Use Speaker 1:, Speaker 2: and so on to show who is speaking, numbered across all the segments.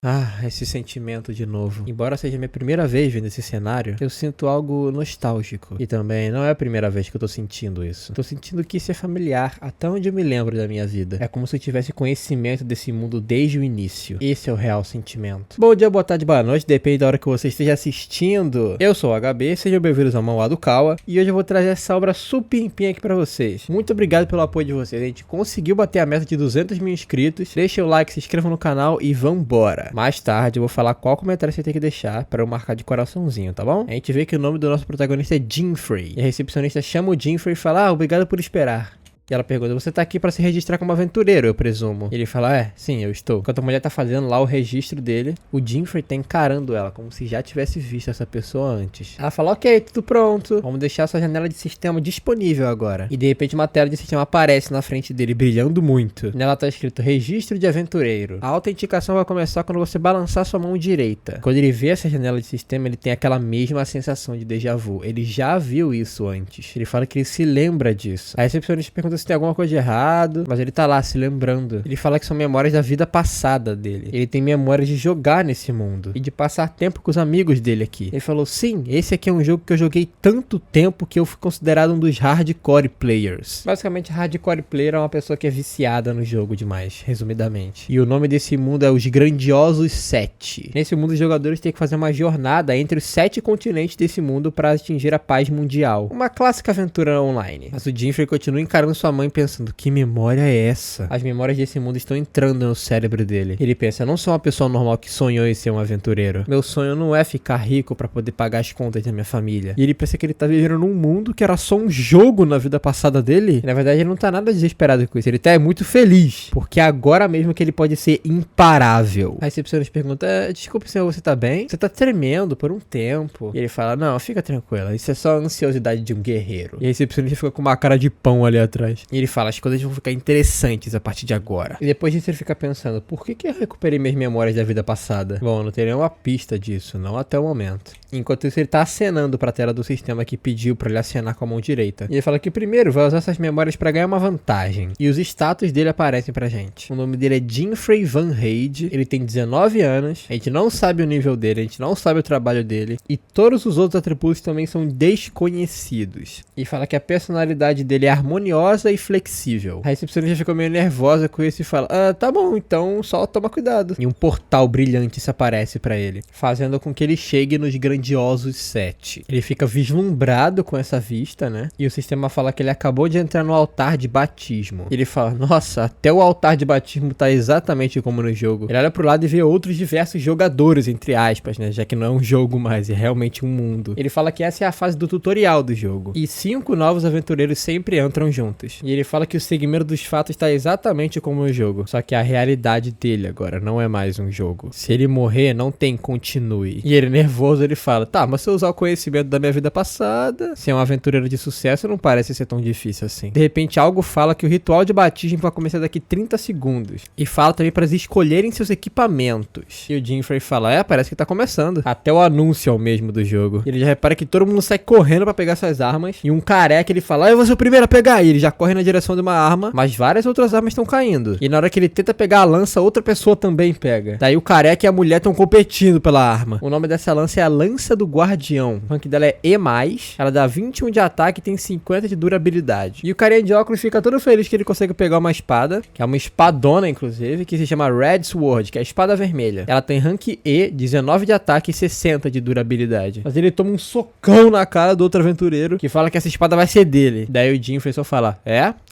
Speaker 1: Ah, esse sentimento de novo. Embora seja minha primeira vez vendo esse cenário, eu sinto algo nostálgico. E também não é a primeira vez que eu tô sentindo isso. Tô sentindo que isso é familiar até onde eu me lembro da minha vida. É como se eu tivesse conhecimento desse mundo desde o início. Esse é o real sentimento. Bom dia, boa tarde, boa noite, depende da hora que você esteja assistindo. Eu sou o HB, sejam bem-vindos ao Manual do Kawa. E hoje eu vou trazer essa obra supimpimpinha aqui pra vocês. Muito obrigado pelo apoio de vocês. A gente conseguiu bater a meta de 200 mil inscritos. Deixa o like, se inscreva no canal e vambora. Mais tarde eu vou falar qual comentário você tem que deixar para eu marcar de coraçãozinho, tá bom? A gente vê que o nome do nosso protagonista é Jinfrey. E a recepcionista chama o Jinfrey e fala: obrigado por esperar. E ela pergunta: você tá aqui pra se registrar como aventureiro, eu presumo. E ele fala: sim, eu estou. Enquanto a mulher tá fazendo lá o registro dele, o Jinfrey tá encarando ela, como se já tivesse visto essa pessoa antes. Ela fala: ok, tudo pronto. Vamos deixar sua janela de sistema disponível agora. E de repente uma tela de sistema aparece na frente dele, brilhando muito. Nela tá escrito: registro de aventureiro. A autenticação vai começar quando você balançar sua mão direita. Quando ele vê essa janela de sistema, ele tem aquela mesma sensação de déjà vu. Ele já viu isso antes. Ele fala que ele se lembra disso. A recepcionista pergunta se tem alguma coisa de errado, mas ele tá lá se lembrando. Ele fala que são memórias da vida passada dele. Ele tem memórias de jogar nesse mundo e de passar tempo com os amigos dele aqui. Ele falou: sim, esse aqui é um jogo que eu joguei tanto tempo que eu fui considerado um dos hardcore players. Basicamente, hardcore player é uma pessoa que é viciada no jogo demais, resumidamente. E o nome desse mundo é Os Grandiosos 7. Nesse mundo, os jogadores têm que fazer uma jornada entre os 7 continentes desse mundo para atingir a paz mundial. Uma clássica aventura online. Mas o Jinfrey continua encarando sua mãe pensando: que memória é essa? As memórias desse mundo estão entrando no cérebro dele. Ele pensa: eu não sou uma pessoa normal que sonhou em ser um aventureiro. Meu sonho não é ficar rico pra poder pagar as contas da minha família. E ele pensa que ele tá vivendo num mundo que era só um jogo na vida passada dele. E, na verdade, ele não tá nada desesperado com isso. Ele tá muito feliz, porque agora mesmo que ele pode ser imparável. A recepcionista pergunta: desculpe, senhor, você tá bem? Você tá tremendo por um tempo. E ele fala: não, fica tranquila, isso é só a ansiosidade de um guerreiro. E a recepcionista fica com uma cara de pão ali atrás. E ele fala: as coisas vão ficar interessantes a partir de agora. E depois disso ele fica pensando: por que eu recuperei minhas memórias da vida passada? Bom, não tem nenhuma pista disso, não até o momento. Enquanto isso, ele tá acenando pra tela do sistema que pediu pra ele acenar com a mão direita. E ele fala que primeiro vai usar essas memórias pra ganhar uma vantagem. E os status dele aparecem pra gente. O nome dele é Jinfrey Van Hade. Ele tem 19 anos. A gente não sabe o nível dele, a gente não sabe o trabalho dele. E todos os outros atributos também são desconhecidos. E fala que a personalidade dele é harmoniosa e flexível. A recepcionista ficou meio nervosa com isso e fala: tá bom, então só toma cuidado. E um portal brilhante se aparece pra ele, fazendo com que ele chegue nos Grandiosos 7. Ele fica vislumbrado com essa vista, né? E o sistema fala que ele acabou de entrar no altar de batismo. Ele fala: nossa, até o altar de batismo tá exatamente como no jogo. Ele olha pro lado e vê outros diversos jogadores, entre aspas, né? Já que não é um jogo mais, é realmente um mundo. Ele fala que essa é a fase do tutorial do jogo. E 5 novos aventureiros sempre entram juntos. E ele fala que o segmento dos fatos tá exatamente como no jogo. Só que a realidade dele agora não é mais um jogo. Se ele morrer, não tem continue. E ele, nervoso, ele fala: tá, mas se eu usar o conhecimento da minha vida passada, ser um aventureiro de sucesso não parece ser tão difícil assim. De repente, algo fala que o ritual de batismo vai começar daqui 30 segundos. E fala também para eles escolherem seus equipamentos. E o Jinfrey fala: parece que tá começando. Até o anúncio é o mesmo do jogo. E ele já repara que todo mundo sai correndo pra pegar suas armas. E um careca, ele fala: eu vou ser o primeiro a pegar. E ele já corre na direção de uma arma, mas várias outras armas estão caindo. E na hora que ele tenta pegar a lança, outra pessoa também pega. Daí o careca e a mulher estão competindo pela arma. O nome dessa lança é a Lança do Guardião. O rank dela é E+, ela dá 21 de ataque e tem 50 de durabilidade. E o carinha de óculos fica todo feliz que ele consegue pegar uma espada, que é uma espadona, inclusive, que se chama Red Sword, que é a espada vermelha. Ela tem rank E, 19 de ataque e 60 de durabilidade. Mas ele toma um socão na cara do outro aventureiro, que fala que essa espada vai ser dele. Daí o Jinfrey só fala: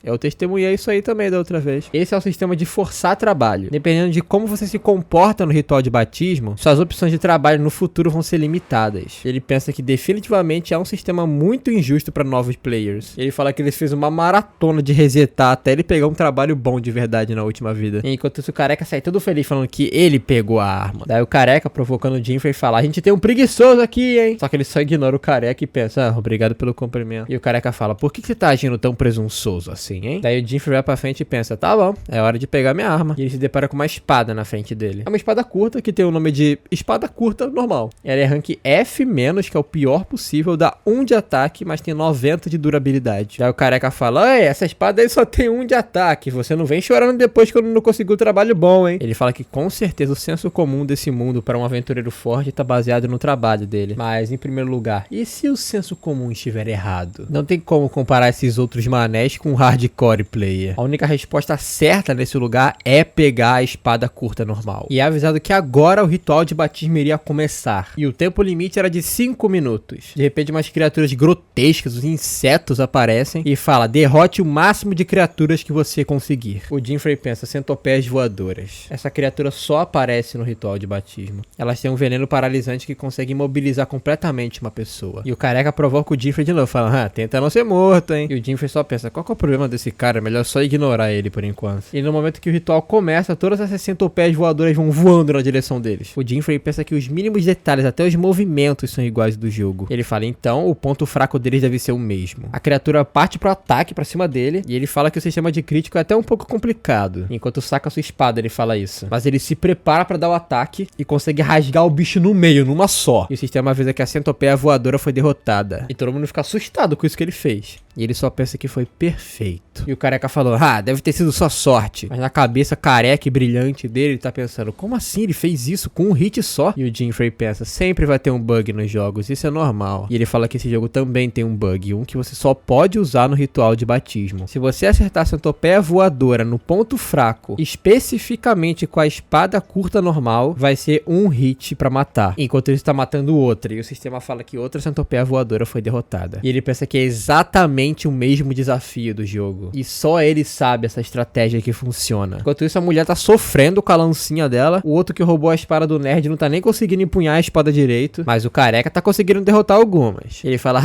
Speaker 1: eu testemunhei isso aí também da outra vez. Esse é o sistema de forçar trabalho. Dependendo de como você se comporta no ritual de batismo, suas opções de trabalho no futuro vão ser limitadas. Ele pensa que definitivamente é um sistema muito injusto para novos players. Ele fala que ele fez uma maratona de resetar até ele pegar um trabalho bom de verdade na última vida. E enquanto isso, o careca sai todo feliz falando que ele pegou a arma. Daí o careca, provocando o Jinfrey, fala: a gente tem um preguiçoso aqui, hein? Só que ele só ignora o careca e pensa: obrigado pelo cumprimento. E o careca fala: por que você tá agindo tão presunçoso? preguiçoso assim, hein? Daí o Jinfrey vai pra frente e pensa, tá bom, é hora de pegar minha arma. E ele se depara com uma espada na frente dele. É uma espada curta que tem o nome de espada curta normal. Ela é rank F-, que é o pior possível, dá 1 de ataque, mas tem 90 de durabilidade. Daí o careca fala, ei, essa espada aí só tem 1 de ataque, você não vem chorando depois quando não conseguiu trabalho bom, hein? Ele fala que com certeza o senso comum desse mundo para um aventureiro forte tá baseado no trabalho dele. Mas, em primeiro lugar, e se o senso comum estiver errado? Não tem como comparar esses outros manés com um hardcore player. A única resposta certa nesse lugar é pegar a espada curta normal. E é avisado que agora o ritual de batismo iria começar. E o tempo limite era de 5 minutos. De repente umas criaturas grotescas, os insetos aparecem e fala, derrote o máximo de criaturas que você conseguir. O Jinfrey pensa, centopeias voadoras. Essa criatura só aparece no ritual de batismo. Elas têm um veneno paralisante que consegue imobilizar completamente uma pessoa. E o careca provoca o Jinfrey de novo, fala, tenta não ser morto, hein? E o Jinfrey só pensa, qual que é o problema desse cara? É melhor só ignorar ele por enquanto. E no momento que o ritual começa, todas essas centopeias voadoras vão voando na direção deles. O Jinfrey pensa que os mínimos detalhes, até os movimentos, são iguais do jogo. Ele fala, então, o ponto fraco deles deve ser o mesmo. A criatura parte pro ataque pra cima dele, e ele fala que o sistema de crítico é até um pouco complicado. Enquanto saca sua espada, ele fala isso. Mas ele se prepara pra dar o ataque e consegue rasgar o bicho no meio, numa só. E o sistema avisa que a centopeia voadora foi derrotada. E todo mundo fica assustado com isso que ele fez. E ele só pensa que foi perfeito. E o careca falou, deve ter sido só sorte. Mas na cabeça careca e brilhante dele, ele tá pensando, como assim ele fez isso com um hit só? E o Jinfrey pensa, sempre vai ter um bug nos jogos, isso é normal. E ele fala que esse jogo também tem um bug, um que você só pode usar no ritual de batismo. Se você acertar a centopeia voadora no ponto fraco, especificamente com a espada curta normal, vai ser um hit pra matar. Enquanto ele está matando outra. E o sistema fala que outra centopeia voadora foi derrotada. E ele pensa que é exatamente o mesmo desafio do jogo. E só ele sabe essa estratégia que funciona. Enquanto isso, a mulher tá sofrendo com a lancinha dela. O outro que roubou a espada do nerd não tá nem conseguindo empunhar a espada direito. Mas o careca tá conseguindo derrotar algumas. Ele fala,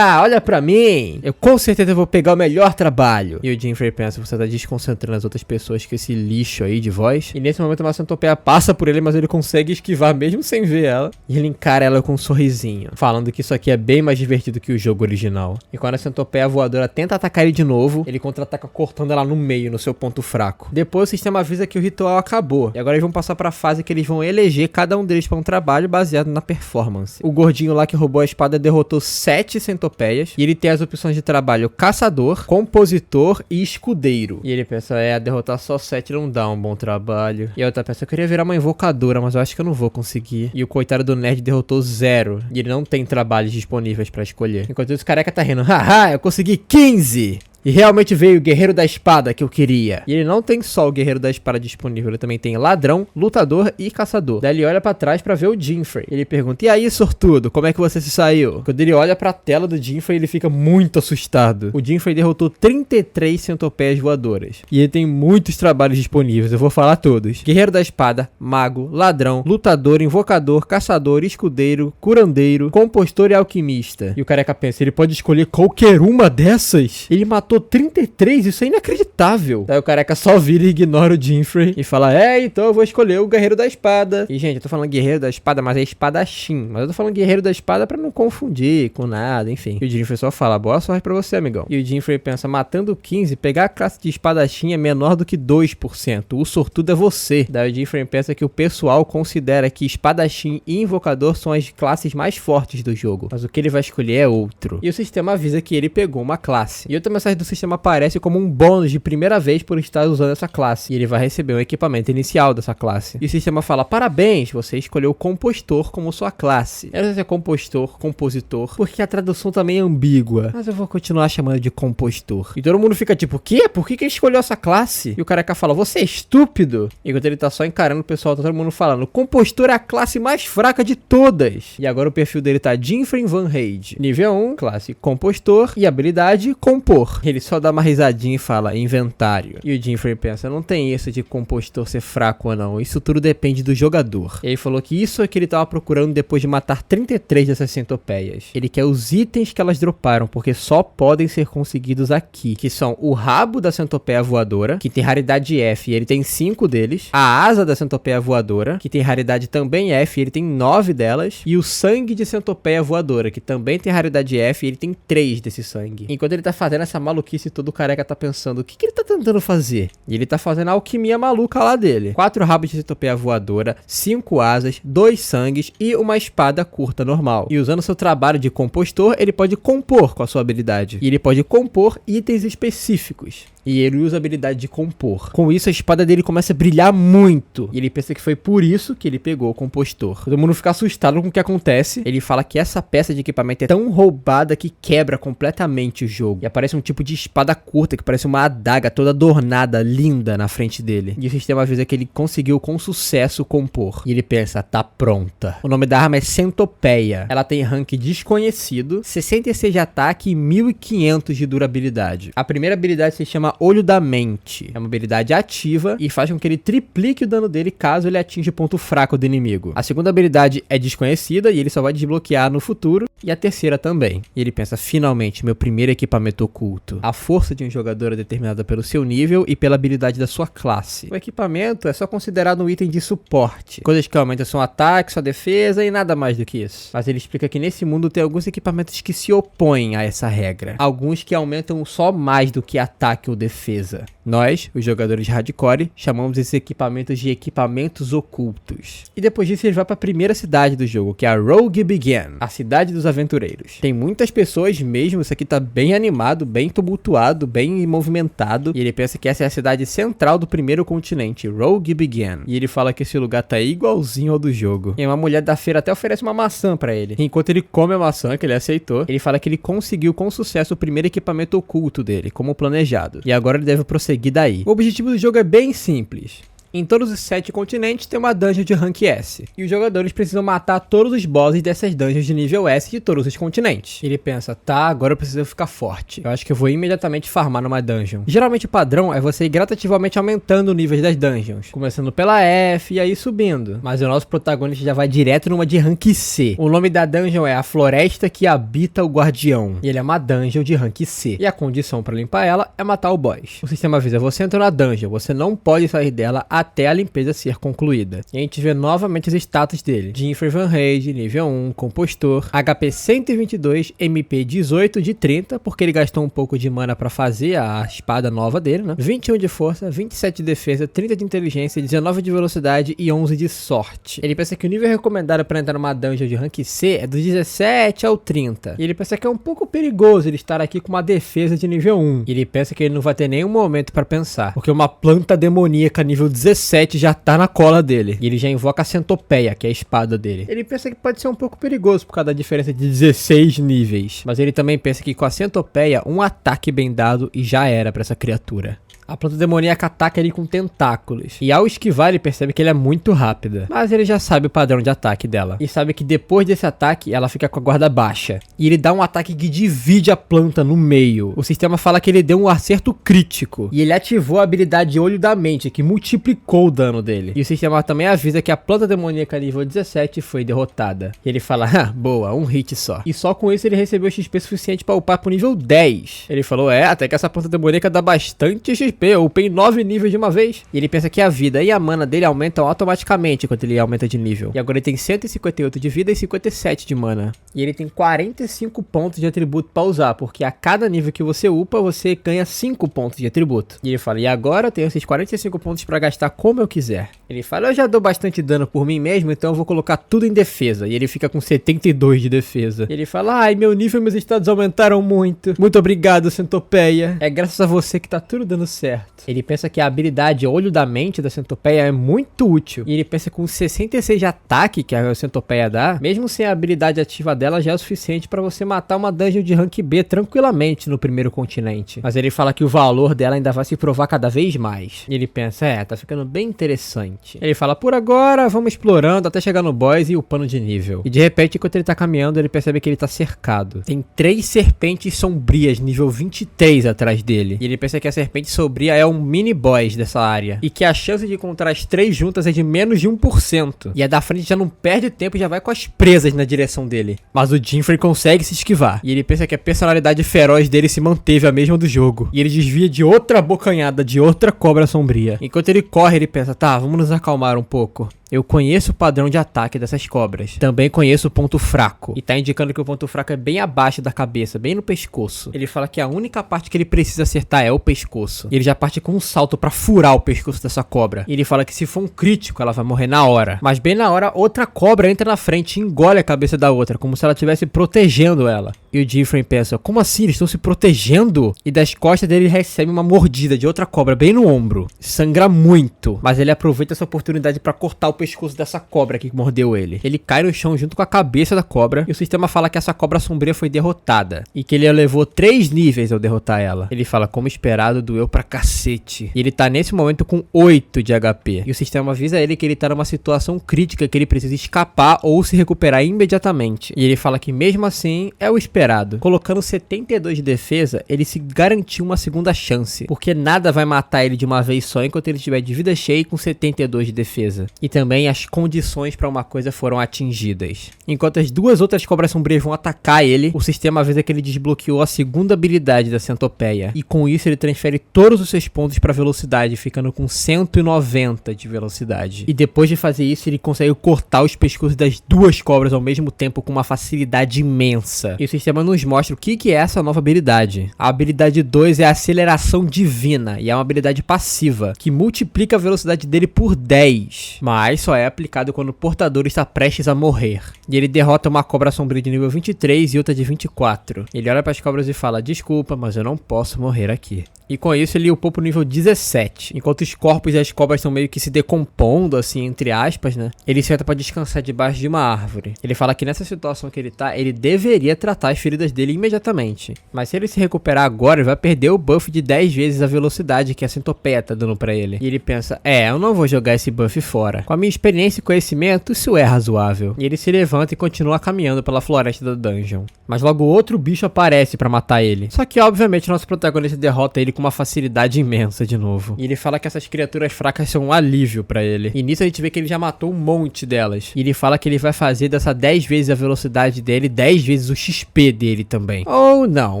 Speaker 1: olha pra mim. Eu com certeza vou pegar o melhor trabalho. E o Jinfrey pensa, você tá desconcentrando as outras pessoas com esse lixo aí de voz. E nesse momento uma centopeia passa por ele, mas ele consegue esquivar mesmo sem ver ela. E ele encara ela com um sorrisinho, falando que isso aqui é bem mais divertido que o jogo original. E quando a centopeia voadora tenta atacar ele de novo, ele contra-ataca cortando ela no meio, no seu ponto fraco. Depois o sistema avisa que o ritual acabou. E agora eles vão passar pra fase que eles vão eleger cada um deles pra um trabalho baseado na performance. O gordinho lá que roubou a espada derrotou 7 centopeias. E ele tem as opções de trabalho caçador, compositor e escudeiro. E ele pensa, derrotar só 7 não dá um bom trabalho. E a outra pensa, eu queria virar uma invocadora, mas eu acho que eu não vou conseguir. E o coitado do nerd derrotou 0. E ele não tem trabalhos disponíveis pra escolher. Enquanto isso, o careca tá rindo, eu consegui 15! E realmente veio o Guerreiro da Espada que eu queria. E ele não tem só o Guerreiro da Espada disponível, ele também tem Ladrão, Lutador e Caçador. Daí ele olha pra trás pra ver o Jinfrey. Ele pergunta, e aí, sortudo, como é que você se saiu? Quando ele olha pra tela do Jinfrey, ele fica muito assustado. O Jinfrey derrotou 33 centopeias voadoras. E ele tem muitos trabalhos disponíveis, eu vou falar todos. Guerreiro da Espada, Mago, Ladrão, Lutador, Invocador, Caçador, Escudeiro, Curandeiro, Compostor e Alquimista. E o careca pensa, ele pode escolher qualquer uma dessas? Ele matou 33, isso é inacreditável. Daí o careca só vira e ignora o Jinfrey e fala, então eu vou escolher o Guerreiro da Espada. E gente, eu tô falando Guerreiro da Espada, mas é espadachim. Mas eu tô falando Guerreiro da Espada pra não confundir com nada, enfim. E o Jinfrey só fala, boa sorte pra você, amigão. E o Jinfrey pensa, matando 15, pegar a classe de espadachim é menor do que 2%. O sortudo é você. Daí o Jinfrey pensa que o pessoal considera que espadachim e invocador são as classes mais fortes do jogo. Mas o que ele vai escolher é outro. E o sistema avisa que ele pegou uma classe. E outra mensagem do sistema aparece como um bônus de primeira vez por estar usando essa classe. E ele vai receber um equipamento inicial dessa classe. E o sistema fala, parabéns, você escolheu compostor como sua classe. Eu não sei se é compostor, compositor, porque a tradução também é ambígua. Mas eu vou continuar chamando de compostor. E todo mundo fica tipo, o quê? Por que ele escolheu essa classe? E o careca fala, você é estúpido? Enquanto ele tá só encarando o pessoal, tá todo mundo falando, compostor é a classe mais fraca de todas. E agora o perfil dele tá Jinfrey Van Hade. Nível 1, classe compostor e habilidade compor. Ele só dá uma risadinha e fala, inventário. E o Jinfrey pensa, não tem isso de compostor ser fraco ou não, isso tudo depende do jogador. E ele falou que isso é que ele tava procurando depois de matar 33 dessas centopeias. Ele quer os itens que elas droparam, porque só podem ser conseguidos aqui, que são o rabo da centopeia voadora, que tem raridade F e ele tem 5 deles, a asa da centopeia voadora, que tem raridade também F e ele tem 9 delas, e o sangue de centopeia voadora, que também tem raridade F e ele tem 3 desse sangue. Enquanto ele tá fazendo essa maluquice maluquice todo careca tá pensando, o que ele tá tentando fazer? E ele tá fazendo a alquimia maluca lá dele. 4 rabos de centopeia voadora, 5 asas, 2 sangues e uma espada curta normal. E usando seu trabalho de compostor, ele pode compor com a sua habilidade. E ele pode compor itens específicos. E ele usa a habilidade de compor. Com isso, a espada dele começa a brilhar muito. E ele pensa que foi por isso que ele pegou o compostor. Todo mundo fica assustado com o que acontece. Ele fala que essa peça de equipamento é tão roubada que quebra completamente o jogo. E aparece um tipo de espada curta que parece uma adaga toda adornada, linda na frente dele. E o sistema avisa que ele conseguiu com sucesso compor. E ele pensa, tá pronta. O nome da arma é Centopeia. Ela tem rank desconhecido, 66 de ataque e 1500 de durabilidade. A primeira habilidade se chama Olho da Mente. É uma habilidade ativa e faz com que ele triplique o dano dele caso ele atinja o ponto fraco do inimigo. A segunda habilidade é desconhecida e ele só vai desbloquear no futuro. E a terceira também. E ele pensa, finalmente, meu primeiro equipamento oculto. A força de um jogador é determinada pelo seu nível e pela habilidade da sua classe. O equipamento é só considerado um item de suporte. Coisas que aumentam seu ataque, sua defesa e nada mais do que isso. Mas ele explica que nesse mundo tem alguns equipamentos que se opõem a essa regra. Alguns que aumentam só mais do que ataque ou defesa. Nós, os jogadores hardcore, chamamos esses equipamentos de equipamentos ocultos. E depois disso ele vai para a primeira cidade do jogo, que é a Rogue Begin, a cidade dos aventureiros. Tem muitas pessoas mesmo, isso aqui tá bem animado, bem tumultuado, bem movimentado. E ele pensa que essa é a cidade central do primeiro continente, Rogue Begin. E ele fala que esse lugar tá igualzinho ao do jogo. E uma mulher da feira até oferece uma maçã pra ele. E enquanto ele come a maçã, que ele aceitou, ele fala que ele conseguiu com sucesso o primeiro equipamento oculto dele, como planejado. E agora ele deve prosseguir daí. O objetivo do jogo é bem simples. Em todos os 7 continentes tem uma dungeon de rank S. E os jogadores precisam matar todos os bosses dessas dungeons de nível S de todos os continentes. Ele pensa, tá, agora eu preciso ficar forte. Eu acho que eu vou imediatamente farmar numa dungeon. Geralmente o padrão é você ir gradativamente aumentando o nível das dungeons. Começando pela F e aí subindo. Mas o nosso protagonista já vai direto numa de rank C. O nome da dungeon é A Floresta que Habita o Guardião. E ele é uma dungeon de rank C. E a condição pra limpar ela é matar o boss. O sistema avisa, você entrou na dungeon, você não pode sair dela até a limpeza ser concluída. E a gente vê novamente os status dele. Jinfrey Van Rage, nível 1, compostor, HP 122, MP 18 de 30, porque ele gastou um pouco de mana pra fazer a espada nova dele, né? 21 de força, 27 de defesa, 30 de inteligência, 19 de velocidade e 11 de sorte. Ele pensa que o nível recomendado pra entrar numa dungeon de rank C é do 17 ao 30. E ele pensa que é um pouco perigoso ele estar aqui com uma defesa de nível 1. E ele pensa que ele não vai ter nenhum momento pra pensar, porque uma planta demoníaca nível 17 já tá na cola dele. E ele já invoca a Centopeia, que é a espada dele. Ele pensa que pode ser um pouco perigoso por causa da diferença de 16 níveis. Mas ele também pensa que com a Centopeia, um ataque bem dado e já era pra essa criatura. A planta demoníaca ataca ele com tentáculos. E ao esquivar, ele percebe que ele é muito rápida. Mas ele já sabe o padrão de ataque dela. E sabe que depois desse ataque, ela fica com a guarda baixa. E ele dá um ataque que divide a planta no meio. O sistema fala que ele deu um acerto crítico. E ele ativou a habilidade Olho da Mente, que multiplicou o dano dele. E o sistema também avisa que a planta demoníaca nível 17 foi derrotada. E ele fala, boa, um hit só. E só com isso ele recebeu XP suficiente para upar pro nível 10. Ele falou, até que essa planta demoníaca dá bastante XP. Eu upei 9 níveis de uma vez. E ele pensa que a vida e a mana dele aumentam automaticamente quando ele aumenta de nível. E agora ele tem 158 de vida e 57 de mana. E ele tem 45 pontos de atributo pra usar, porque a cada nível que você upa, você ganha 5 pontos de atributo. E ele fala, e agora eu tenho esses 45 pontos pra gastar como eu quiser. Ele fala, eu já dou bastante dano por mim mesmo, então eu vou colocar tudo em defesa. E ele fica com 72 de defesa. E ele fala, ai, meu nível e meus status aumentaram muito. Muito obrigado, Centopeia. É graças a você que tá tudo dando certo. Ele pensa que a habilidade Olho da Mente da Centopeia é muito útil. E ele pensa que com 66 de ataque que a Centopeia dá, mesmo sem a habilidade ativa dela, já é o suficiente pra você matar uma dungeon de rank B tranquilamente no primeiro continente. Mas ele fala que o valor dela ainda vai se provar cada vez mais. E ele pensa, tá ficando bem interessante. Ele fala, por agora, vamos explorando até chegar no boss e upando de nível. E de repente, enquanto ele tá caminhando, ele percebe que ele tá cercado. Tem 3 serpentes sombrias nível 23 atrás dele. E ele pensa que a serpente sombria é um mini boss dessa área. E que a chance de encontrar as 3 juntas é de menos de 1%. E a da frente já não perde tempo e já vai com as presas na direção dele. Mas o Jinfrey consegue se esquivar. E ele pensa que a personalidade feroz dele se manteve a mesma do jogo. E ele desvia de outra abocanhada de outra cobra sombria. Enquanto ele corre, ele pensa, tá, vamos nos acalmar um pouco. Eu conheço o padrão de ataque dessas cobras. Também conheço o ponto fraco. E tá indicando que o ponto fraco é bem abaixo da cabeça, bem no pescoço. Ele fala que a única parte que ele precisa acertar é o pescoço. E ele já parte com um salto pra furar o pescoço dessa cobra. E ele fala que se for um crítico, ela vai morrer na hora. Mas bem na hora, outra cobra entra na frente e engole a cabeça da outra, como se ela estivesse protegendo ela. E o Jeffrey pensa, como assim? Eles estão se protegendo? E das costas dele ele recebe uma mordida de outra cobra bem no ombro. Sangra muito, mas ele aproveita essa oportunidade pra cortar o pescoço dessa cobra que mordeu ele. Ele cai no chão junto com a cabeça da cobra e o sistema fala que essa cobra sombria foi derrotada e que ele levou 3 níveis ao derrotar ela. Ele fala, como esperado, doeu pra cacete. E ele tá nesse momento com 8 de HP. E o sistema avisa ele que ele tá numa situação crítica, que ele precisa escapar ou se recuperar imediatamente. E ele fala que mesmo assim é o esperado. Colocando 72 de defesa, ele se garantiu uma segunda chance, porque nada vai matar ele de uma vez só enquanto ele estiver de vida cheia e com 72 de defesa. E também as condições para uma coisa foram atingidas. Enquanto as 2 outras cobras sombrias vão atacar ele, o sistema avisa que ele desbloqueou a segunda habilidade da centopeia. E com isso ele transfere todos os seus pontos para velocidade, ficando com 190 de velocidade. E depois de fazer isso, ele consegue cortar os pescoços das 2 cobras ao mesmo tempo com uma facilidade imensa. E o sistema nos mostra o que é essa nova habilidade. A habilidade 2 é a aceleração divina e é uma habilidade passiva, que multiplica a velocidade dele por 10, mas só é aplicado quando o portador está prestes a morrer. E ele derrota uma cobra sombria de nível 23 e outra de 24. Ele olha para as cobras e fala, desculpa, mas eu não posso morrer aqui. E com isso ele upou pro nível 17. Enquanto os corpos e as cobras estão meio que se decompondo, assim, entre aspas, né? Ele senta pra descansar debaixo de uma árvore. Ele fala que nessa situação que ele tá, ele deveria tratar as feridas dele imediatamente. Mas se ele se recuperar agora, ele vai perder o buff de 10 vezes a velocidade que a centopeia tá dando pra ele. E ele pensa, eu não vou jogar esse buff fora. Com a minha experiência e conhecimento, isso é razoável. E ele se levanta e continua caminhando pela floresta da dungeon. Mas logo outro bicho aparece pra matar ele. Só que, obviamente, nosso protagonista derrota ele com uma facilidade imensa de novo. E ele fala que essas criaturas fracas são um alívio pra ele. E nisso a gente vê que ele já matou um monte delas. E ele fala que ele vai fazer dessa 10 vezes a velocidade dele, 10 vezes o XP dele também. Ou não,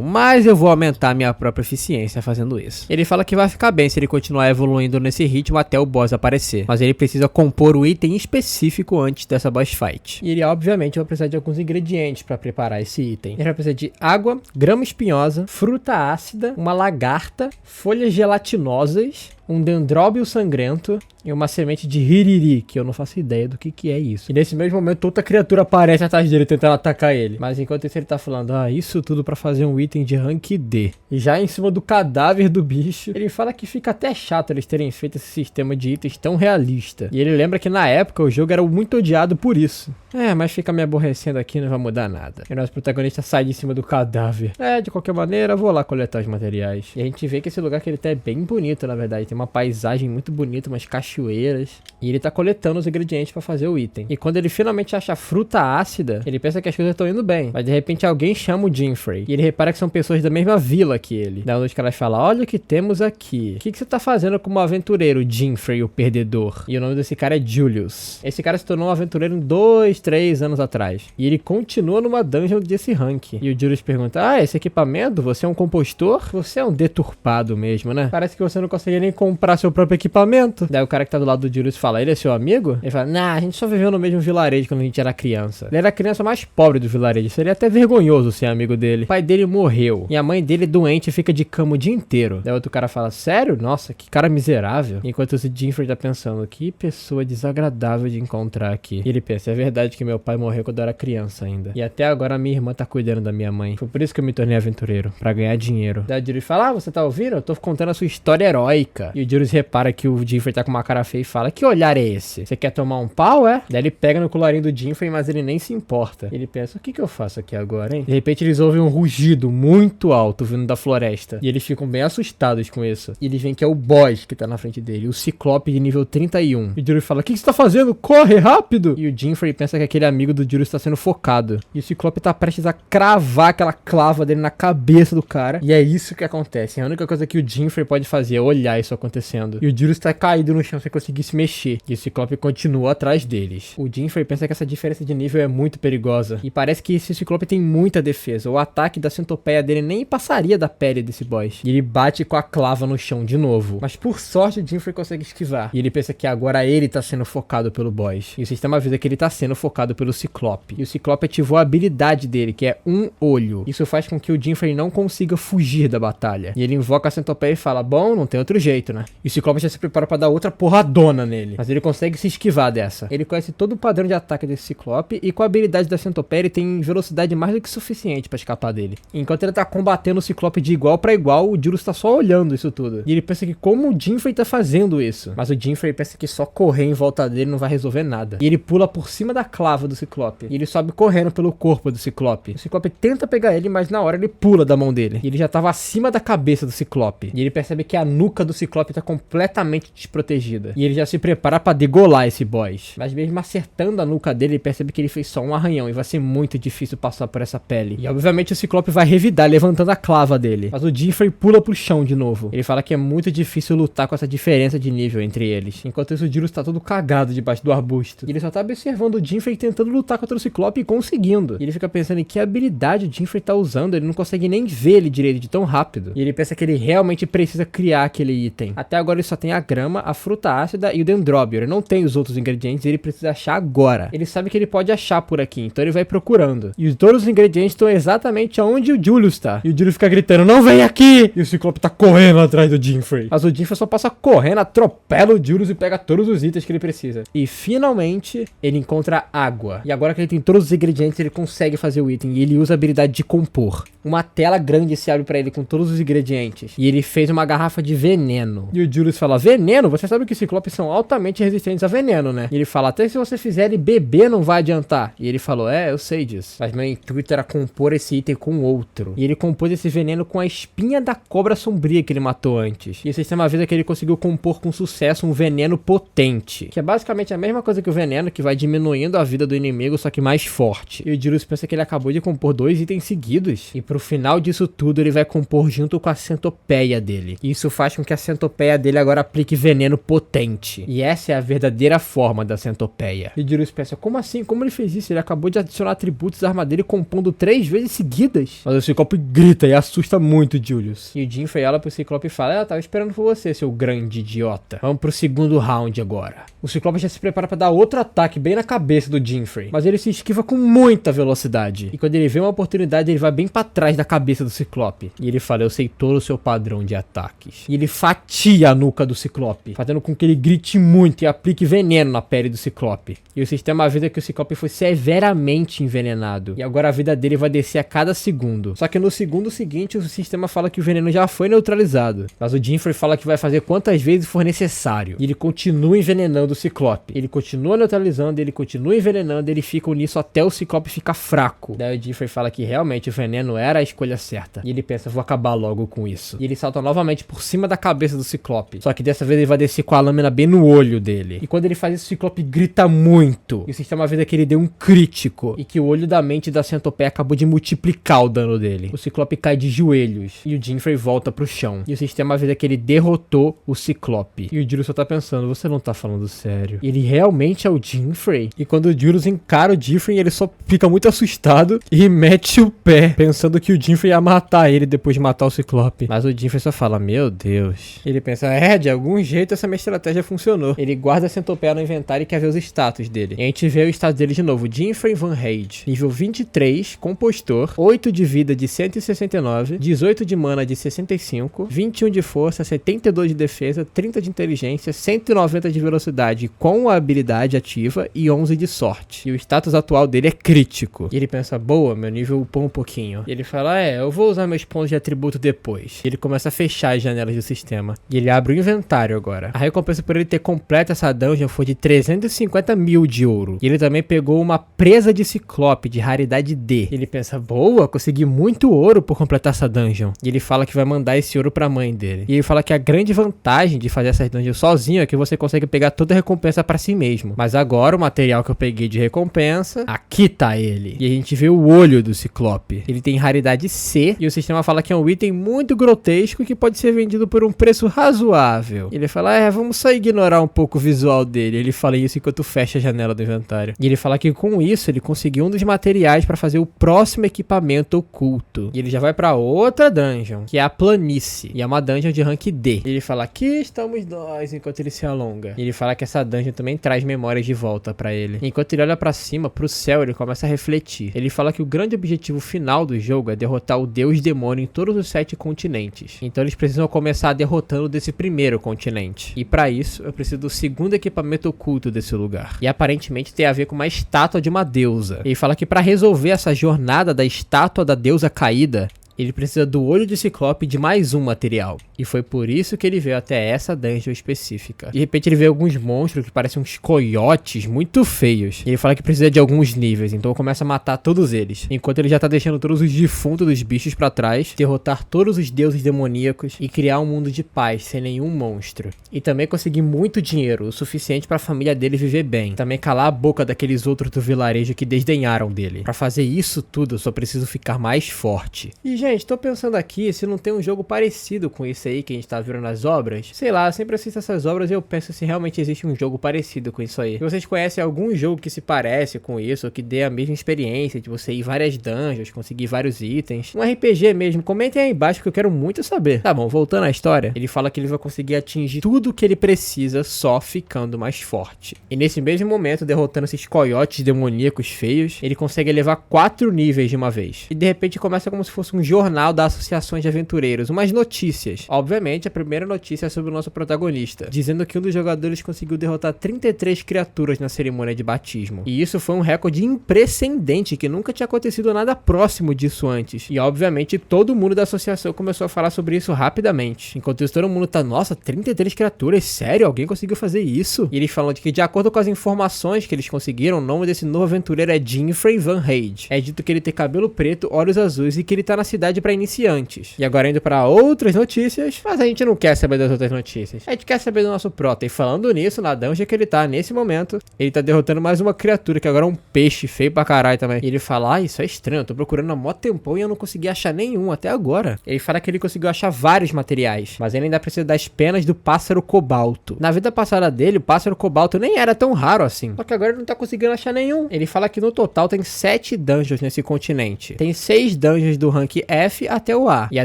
Speaker 1: mas eu vou aumentar a minha própria eficiência fazendo isso. Ele fala que vai ficar bem se ele continuar evoluindo nesse ritmo até o boss aparecer. Mas ele precisa compor o item específico antes dessa boss fight. E ele obviamente vai precisar de alguns ingredientes pra preparar esse item. Ele vai precisar de água, grama espinhosa, fruta ácida, uma lagarta, folhas gelatinosas, um dendróbio sangrento e uma semente de hiriri, que eu não faço ideia do que é isso. E nesse mesmo momento outra criatura aparece atrás dele tentando atacar ele. Mas enquanto isso ele tá falando, isso tudo pra fazer um item de rank D. E já em cima do cadáver do bicho, ele fala que fica até chato eles terem feito esse sistema de itens tão realista. E ele lembra que na época o jogo era muito odiado por isso. Mas fica me aborrecendo aqui, não vai mudar nada. E o nosso protagonista sai de cima do cadáver. De qualquer maneira, vou lá coletar os materiais. E a gente vê que esse lugar que ele tá é bem bonito, na verdade. Tem uma paisagem muito bonita, umas cachoeiras. E ele tá coletando os ingredientes pra fazer o item. E quando ele finalmente acha a fruta ácida, ele pensa que as coisas estão indo bem. Mas de repente alguém chama o Jeffrey. E ele repara que são pessoas da mesma vila que ele. Daí um dos caras fala, olha o que temos aqui. O que você tá fazendo como aventureiro, Jeffrey, o perdedor? E o nome desse cara é Julius. Esse cara se tornou um aventureiro em 2-3 anos atrás. E ele continua numa dungeon desse rank. E o Julius pergunta, esse equipamento? Você é um compostor? Você é um deturpado mesmo, né? Parece que você não consegue nem comprar seu próprio equipamento. Daí o cara que tá do lado do Julius fala, ele é seu amigo? Ele fala, a gente só viveu no mesmo vilarejo quando a gente era criança. Ele era a criança mais pobre do vilarejo. Seria até vergonhoso ser amigo dele. O pai dele morreu. E a mãe dele doente fica de cama o dia inteiro. Daí outro cara fala, sério? Nossa, que cara miserável. Enquanto o Jeffrey tá pensando, que pessoa desagradável de encontrar aqui. E ele pensa, é verdade que meu pai morreu quando eu era criança ainda. E até agora a minha irmã tá cuidando da minha mãe. Foi por isso que eu me tornei aventureiro. Pra ganhar dinheiro. Daí o Julius fala, você tá ouvindo? Eu tô contando a sua história heróica. E o Julius repara que o Jeffrey tá com uma cara feia e fala, que olhar é esse? Você quer tomar um pau, é? Daí ele pega no colarinho do Jeffrey, mas ele nem se importa. Ele pensa, o que eu faço aqui agora, hein? De repente eles ouvem um rugido muito alto vindo da floresta. E eles ficam bem assustados com isso. E eles veem que é o boss que tá na frente dele, o Ciclope de nível 31. E o Julius fala, o que você tá fazendo? Corre, rápido! E o Jeffrey pensa que aquele amigo do Julius tá sendo focado. E o Ciclope tá prestes a cravar aquela clava dele na cabeça do cara. E é isso que acontece. A única coisa que o Jinfrey pode fazer é olhar isso acontecendo. E o Julius tá caído no chão sem conseguir se mexer. E o Ciclope continua atrás deles. O Jinfrey pensa que essa diferença de nível é muito perigosa. E parece que esse Ciclope tem muita defesa. O ataque da centopeia dele nem passaria da pele desse boss. E ele bate com a clava no chão de novo. Mas por sorte o Jinfrey consegue esquivar. E ele pensa que agora ele tá sendo focado pelo boss. E o sistema avisa que ele tá sendo focado pelo Ciclope. E o Ciclope ativou a habilidade dele, que é um olho. Isso faz com que o Jinfrey não consiga fugir da batalha. E ele invoca a centopeia e fala, bom, não tem outro jeito, né? E o Ciclope já se prepara pra dar outra porradona nele. Mas ele consegue se esquivar dessa. Ele conhece todo o padrão de ataque desse Ciclope e com a habilidade da centopeia ele tem velocidade mais do que suficiente pra escapar dele. Enquanto ele tá combatendo o Ciclope de igual pra igual, o Julius tá só olhando isso tudo. E ele pensa que como o Jinfrey tá fazendo isso. Mas o Jinfrey pensa que só correr em volta dele não vai resolver nada. E ele pula por cima da clava do Ciclope. E ele sobe correndo pelo corpo do Ciclope. O Ciclope tenta pegar ele, mas na hora ele pula da mão dele. E ele já tava acima da cabeça do Ciclope. E ele percebe que a nuca do Ciclope tá completamente desprotegida. E ele já se prepara pra degolar esse boss. Mas mesmo acertando a nuca dele, ele percebe que ele fez só um arranhão. E vai ser muito difícil passar por essa pele. E obviamente o Ciclope vai revidar, levantando a clava dele. Mas o Jinfrey pula pro chão de novo. Ele fala que é muito difícil lutar com essa diferença de nível entre eles. Enquanto isso, o Julius tá todo cagado debaixo do arbusto. E ele só tá observando o Jinfrey tentando lutar contra o Ciclope e conseguindo. E ele fica pensando em que habilidade o Jinfrey tá usando. Ele não consegue nem ver ele direito de tão rápido. E ele pensa que ele realmente precisa criar aquele item. Até agora ele só tem a grama, a fruta ácida e o dendróbio. Ele não tem os outros ingredientes e ele precisa achar agora. Ele sabe que ele pode achar por aqui, então ele vai procurando. E todos os ingredientes estão exatamente onde o Julius tá. E o Julius fica gritando, não vem aqui! E o Ciclope tá correndo atrás do Jinfrey. Mas o Jinfrey só passa correndo, atropela o Julius e pega todos os itens que ele precisa. E finalmente ele encontra água. E agora que ele tem todos os ingredientes, ele consegue fazer o item. E ele usa a habilidade de compor. Uma tela grande se abre pra ele com todos os ingredientes. E ele fez uma garrafa de veneno. E o Julius fala, veneno? Você sabe que os Ciclopes são altamente resistentes a veneno, né? E ele fala, até se você fizer ele beber não vai adiantar. E ele falou, eu sei disso. Mas meu intuito era compor esse item com outro. E ele compôs esse veneno com a espinha da cobra sombria que ele matou antes. E o sistema avisa que ele conseguiu compor com sucesso um veneno potente. Que é basicamente a mesma coisa que o veneno, que vai diminuindo a vida do inimigo, só que mais forte. E o Julius pensa que ele acabou de compor 2 itens seguidos. E pro final disso tudo, ele vai compor junto com a centopeia dele. E isso faz com que a centopeia dele agora aplique veneno potente. E essa é a verdadeira forma da centopeia. E o Julius pensa, como assim? Como ele fez isso? Ele acabou de adicionar atributos à arma dele compondo 3 vezes seguidas. Mas o Ciclope grita e assusta muito o Julius. E o Jinfrey olha pro Ciclope e fala, eu tava esperando por você, seu grande idiota. Vamos pro segundo round agora. O Ciclope já se prepara pra dar outro ataque bem na cabeça do Jinfrey. Mas ele se esquiva com muita velocidade. E quando ele vê uma oportunidade, ele vai bem pra trás da cabeça do Ciclope. E ele fala, eu sei todo o seu padrão de ataques. E ele fatia a nuca do Ciclope, fazendo com que ele grite muito e aplique veneno na pele do Ciclope. E o sistema avisa que o Ciclope foi severamente envenenado. E agora a vida dele vai descer a cada segundo. Só que no segundo seguinte, o sistema fala que o veneno já foi neutralizado. Mas o Jinfrey fala que vai fazer quantas vezes for necessário. E ele continua envenenando o Ciclope. Ele continua neutralizando, ele continua envenenando, ele fica nisso até o Ciclope ficar fraco. Daí o Jinfrey fala que realmente o veneno era a escolha certa. E ele pensa, vou acabar logo com isso. E ele salta novamente por cima da cabeça do Ciclope. Só que dessa vez ele vai descer com a lâmina bem no olho dele. E quando ele faz isso, o Ciclope grita muito. E o sistema avisa que ele deu um crítico. E que o olho da mente da centopeia acabou de multiplicar o dano dele. O Ciclope cai de joelhos. E o Jinfrey volta pro chão. E o sistema avisa que ele derrotou o Ciclope. E o Julius só tá pensando, você não tá falando sério. Ele realmente é o Jinfrey? E quando o Julius encara o Jinfrey, ele só fica muito assustado e mete o pé, pensando que o Jinfrey ia matar ele depois de matar o Ciclope. Mas o Jinfrey só fala, meu Deus. Ele pensa, de algum jeito essa minha estratégia funcionou. Ele guarda a centopeia no inventário e quer ver os status dele. E a gente vê o status dele de novo. Jinfrey Van Hade, nível 23, compostor, 8 de vida de 169, 18 de mana de 65, 21 de força, 72 de defesa, 30 de inteligência, 190 de velocidade com a habilidade ativa e 11 de sorte. E o status atual dele é crítico. E ele pensa, boa, meu nível upou um pouquinho. E ele fala, eu vou usar meus pontos de atributo depois. E ele começa a fechar as janelas do sistema. E ele abre o inventário agora. A recompensa por ele ter completo essa dungeon foi de 350 mil de ouro. E ele também pegou uma presa de Ciclope de raridade D. E ele pensa, boa, consegui muito ouro por completar essa dungeon. E ele fala que vai mandar esse ouro pra mãe dele. E ele fala que a grande vantagem de fazer essas dungeons sozinho é que você consegue pegar toda a recompensa pra si mesmo. Mas agora o material que eu peguei peguei de recompensa. Aqui tá ele. E a gente vê o olho do Ciclope. Ele tem raridade C e o sistema fala que é um item muito grotesco que pode ser vendido por um preço razoável. Ele fala, vamos só ignorar um pouco o visual dele. Ele fala isso enquanto fecha a janela do inventário. E ele fala que com isso ele conseguiu um dos materiais pra fazer o próximo equipamento oculto. E ele já vai pra outra dungeon, que é a Planície. E é uma dungeon de rank D. E ele fala, aqui estamos nós, enquanto ele se alonga. E ele fala que essa dungeon também traz memórias de volta pra ele. E enquanto ele olha pra cima, pro céu, ele começa a refletir. Ele fala que o grande objetivo final do jogo é derrotar o deus demônio em todos os 7 continentes. Então eles precisam começar derrotando desse primeiro continente. E pra isso, eu preciso do segundo equipamento oculto desse lugar. E aparentemente tem a ver com uma estátua de uma deusa. Ele fala que pra resolver essa jornada da estátua da deusa caída, ele precisa do olho de Ciclope de mais um material. E foi por isso que ele veio até essa dungeon específica. De repente ele vê alguns monstros que parecem uns coiotes muito feios. E ele fala que precisa de alguns níveis, então começa a matar todos eles. Enquanto ele já tá deixando todos os defuntos dos bichos pra trás, derrotar todos os deuses demoníacos e criar um mundo de paz sem nenhum monstro. E também conseguir muito dinheiro, o suficiente pra família dele viver bem. Também calar a boca daqueles outros do vilarejo que desdenharam dele. Pra fazer isso tudo, eu só preciso ficar mais forte. E gente, tô pensando aqui se não tem um jogo parecido com isso aí que a gente tá vendo nas obras. Sei lá, eu sempre assisto essas obras e eu penso se realmente existe um jogo parecido com isso aí. Se vocês conhecem algum jogo que se parece com isso, ou que dê a mesma experiência de você ir várias dungeons, conseguir vários itens, um RPG mesmo, comentem aí embaixo que eu quero muito saber. Tá bom, voltando à história, ele fala que ele vai conseguir atingir tudo que ele precisa só ficando mais forte. E nesse mesmo momento, derrotando esses coiotes demoníacos feios, ele consegue elevar 4 níveis de uma vez. E de repente começa como se fosse um jornal da Associação de Aventureiros, umas notícias. Obviamente, a primeira notícia é sobre o nosso protagonista, dizendo que um dos jogadores conseguiu derrotar 33 criaturas na cerimônia de batismo. E isso foi um recorde imprecedente, que nunca tinha acontecido nada próximo disso antes. E obviamente, todo mundo da associação começou a falar sobre isso rapidamente. Enquanto isso, todo mundo tá, nossa, 33 criaturas? Sério? Alguém conseguiu fazer isso? E eles falam de que, de acordo com as informações que eles conseguiram, o nome desse novo aventureiro é Jinfrey Van Hade. É dito que ele tem cabelo preto, olhos azuis e que ele tá na cidade pra iniciantes. E agora indo pra outras notícias, mas a gente não quer saber das outras notícias. A gente quer saber do nosso prota. E falando nisso, na dungeon que ele tá nesse momento, ele tá derrotando mais uma criatura, que agora é um peixe feio pra caralho também. E ele fala, isso é estranho, eu tô procurando há mó tempão e eu não consegui achar nenhum até agora. Ele fala que ele conseguiu achar vários materiais, mas ele ainda precisa das penas do pássaro cobalto. Na vida passada dele, o pássaro cobalto nem era tão raro assim. Só que agora ele não tá conseguindo achar nenhum. Ele fala que no total tem 7 dungeons nesse continente. Tem 6 dungeons do rank F até o A. E a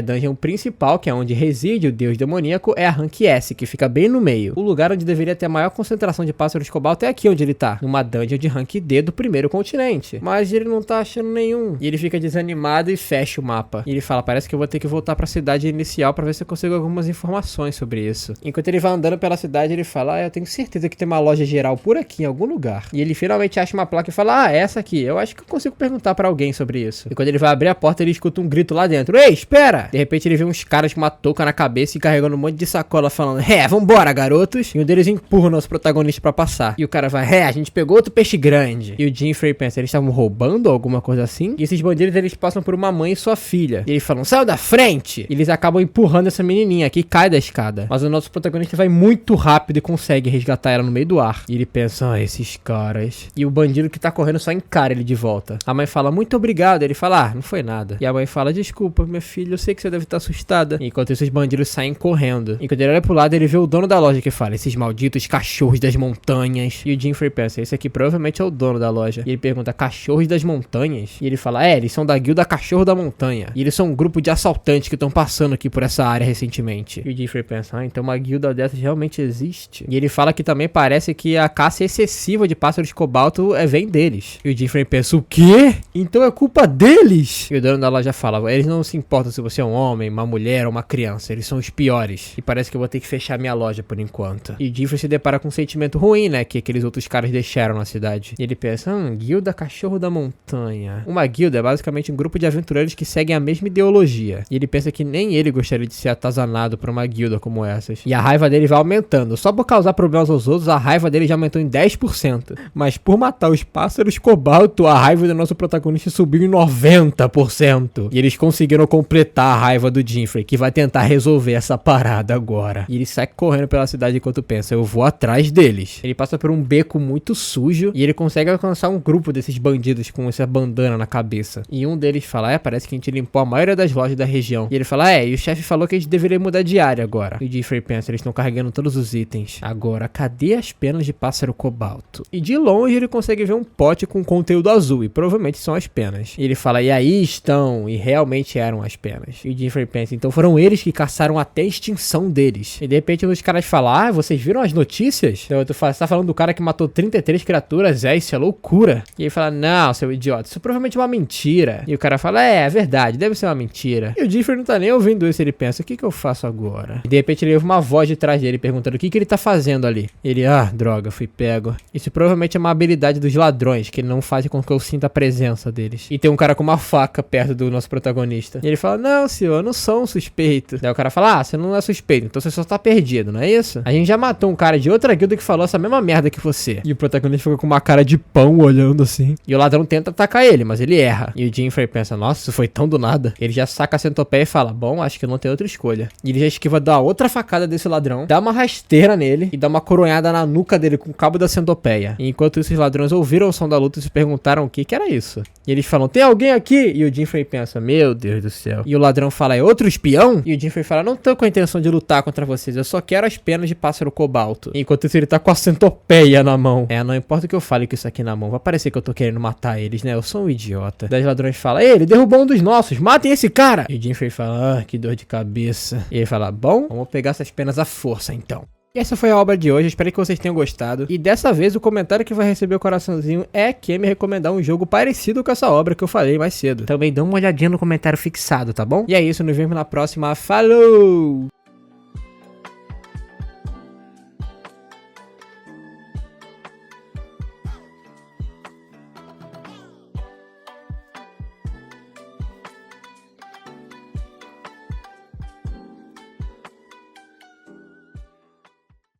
Speaker 1: dungeon principal, que é onde reside o deus demoníaco, é a rank S, que fica bem no meio. O lugar onde deveria ter a maior concentração de pássaros cobalto é aqui onde ele tá, numa dungeon de rank D do primeiro continente. Mas ele não tá achando nenhum. E ele fica desanimado e fecha o mapa. E ele fala, parece que eu vou ter que voltar pra cidade inicial pra ver se eu consigo algumas informações sobre isso. Enquanto ele vai andando pela cidade, ele fala, eu tenho certeza que tem uma loja geral por aqui em algum lugar. E ele finalmente acha uma placa e fala, essa aqui, eu acho que eu consigo perguntar pra alguém sobre isso. E quando ele vai abrir a porta, ele escuta um grito lá dentro, ei, espera! De repente ele vê uns caras com uma touca na cabeça e carregando um monte de sacola falando, vambora, garotos! E um deles empurra o nosso protagonista pra passar. E o cara vai, a gente pegou outro peixe grande. E o Jinfrey pensa, eles estavam roubando ou alguma coisa assim? E esses bandidos, eles passam por uma mãe e sua filha. E eles falam, saiu da frente! E eles acabam empurrando essa menininha que cai da escada. Mas o nosso protagonista vai muito rápido e consegue resgatar ela no meio do ar. E ele pensa, esses caras. E o bandido que tá correndo só encara ele de volta. A mãe fala, muito obrigado. Ele fala, não foi nada. E a mãe fala, desculpa, minha filha, eu sei que você deve estar assustada. Enquanto esses bandidos saem correndo. E quando ele olha pro lado, ele vê o dono da loja que fala, esses malditos cachorros das montanhas. E o Jinfrey pensa, esse aqui provavelmente é o dono da loja. E ele pergunta, cachorros das montanhas? E ele fala, eles são da guilda Cachorro da Montanha. E eles são um grupo de assaltantes que estão passando aqui por essa área recentemente. E o Jinfrey pensa, então uma guilda dessas realmente existe? E ele fala que também parece que a caça excessiva de pássaros cobalto vem deles. E o Jinfrey pensa, o quê? Então é culpa deles? E o dono da loja fala, eles não se importam se você é um homem, uma mulher ou uma criança, eles são os piores. E parece que eu vou ter que fechar minha loja por enquanto. E o Jinfrey se depara com um sentimento ruim, né, que aqueles outros caras deixaram na cidade. E ele pensa, guilda Cachorro da Montanha. Uma guilda é basicamente um grupo de aventureiros que seguem a mesma ideologia. E ele pensa que nem ele gostaria de ser atazanado por uma guilda como essas. E a raiva dele vai aumentando. Só por causar problemas aos outros, a raiva dele já aumentou em 10%. Mas por matar os pássaros cobalto, a raiva do nosso protagonista subiu em 90%. E eles conseguiram completar a raiva do Jinfrey, que vai tentar resolver essa parada agora. E ele sai correndo pela cidade enquanto pensa, eu vou atrás deles. Ele passa por um beco muito sujo e ele consegue alcançar um grupo desses bandidos com essa bandana na cabeça. E um deles fala, parece que a gente limpou a maioria das lojas da região. E ele fala, e o chefe falou que a gente deveria mudar de área agora. E o Jinfrey pensa, eles estão carregando todos os itens. Agora, cadê as penas de pássaro cobalto? E de longe ele consegue ver um pote com conteúdo azul, e provavelmente são as penas. E ele fala, e aí estão, e realmente eram as penas. E o Jinfrey pensa, então foram eles que caçaram até a extinção deles. E de repente um dos caras fala, vocês viram as notícias? Então outro fala, você tá falando do cara que matou 33 criaturas? Isso é loucura. E ele fala, não, seu idiota, isso provavelmente é uma mentira. E o cara fala, é verdade, deve ser uma mentira. E o Jinfrey não tá nem ouvindo isso, ele pensa, o que eu faço agora? E de repente ele ouve uma voz de trás dele perguntando o que ele tá fazendo ali. Ele, droga, fui pego. Isso provavelmente é uma habilidade dos ladrões, que não fazem com que eu sinta a presença deles. E tem um cara com uma faca perto do nosso protagonista. E ele fala, não, senhor, eu não sou um suspeito. Daí o cara fala, você não é suspeito, então você só tá perdido, não é isso? A gente já matou um cara de outra guilda que falou essa mesma merda que você. E o protagonista fica com uma cara de pão olhando assim. E o ladrão tenta atacar ele, mas ele erra. E o Jinfrey pensa, nossa, isso foi tão do nada. Ele já saca a centopeia e fala, bom, acho que não tem outra escolha. E ele já esquiva dar outra facada desse ladrão, dá uma rasteira nele e dá uma coronhada na nuca dele com o cabo da centopeia. E enquanto isso, os ladrões ouviram o som da luta e se perguntaram o que era isso. E eles falam, tem alguém aqui? E o Jinfrey pensa, meu Deus do céu. E o ladrão fala, é outro espião? E o Jinfrey fala, não tô com a intenção de lutar contra vocês, eu só quero as penas de pássaro cobalto. E enquanto isso, ele tá com a centopeia na mão. Não importa o que eu fale com isso aqui na mão, vai parecer que eu tô querendo matar eles, né? Eu sou um idiota. Daí os ladrões falam, ele derrubou um dos nossos, matem esse cara! E o Jinfrey fala, que dor de cabeça. E ele fala, bom, vamos pegar essas penas à força então. E essa foi a obra de hoje, espero que vocês tenham gostado. E dessa vez o comentário que vai receber o coraçãozinho é quem me recomendar um jogo parecido com essa obra que eu falei mais cedo. Também dá uma olhadinha no comentário fixado, tá bom? E é isso, nos vemos na próxima. Falou!